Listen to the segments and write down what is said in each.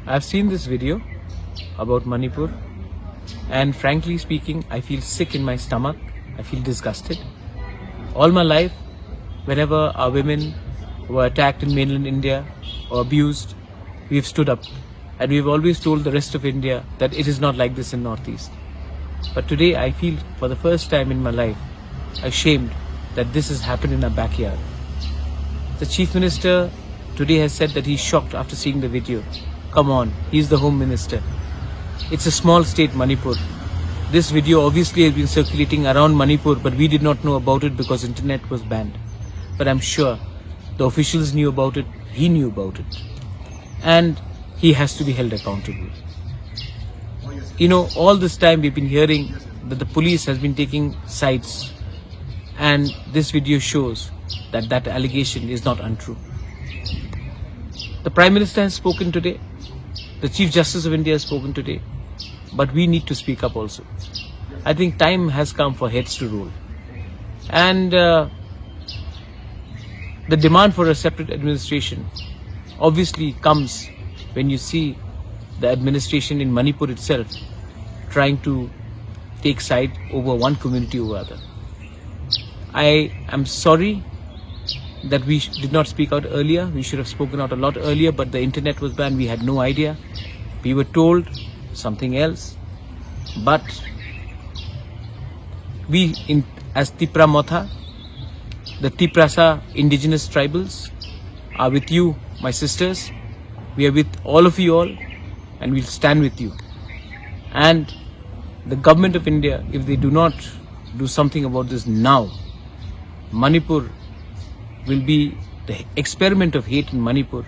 I've seen this video about Manipur, and frankly speaking, I feel sick in my stomach. I feel disgusted. All my life, whenever our women were attacked in mainland India or abused, we've stood up, and we've always told the rest of India that it is not like this in Northeast. But today I feel for the first time in my life ashamed that this has happened in our backyard. The Chief Minister today has said that he's shocked after seeing the video. Come on, he's the Home Minister. It's a small state, Manipur. This video obviously has been circulating around Manipur, but we did not know about it because internet was banned. But I'm sure the officials knew about it, he knew about it. And he has to be held accountable. You know, all this time we've been hearing that the police has been taking sides, and this video shows that that allegation is not untrue. The Prime Minister has spoken today, the Chief Justice of India has spoken today, but we need to speak up also. I think time has come for heads to roll. And the demand for a separate administration obviously comes when you see the administration in Manipur itself trying to take side over one community over other. I am sorry that we did not speak out earlier. We should have spoken out a lot earlier, but the internet was banned. We had no idea. We were told something else. But we, as Tipra Motha, the Tiprasa indigenous tribals, are with you, my sisters. We are with all of you all, and we'll stand with you. And the government of India, if they do not do something about this now, Manipur will be the experiment of hate in Manipur.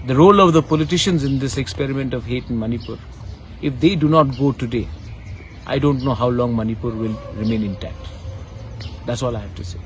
The role of the politicians in this experiment of hate in Manipur, if they do not go today, I don't know how long Manipur will remain intact. That's all I have to say.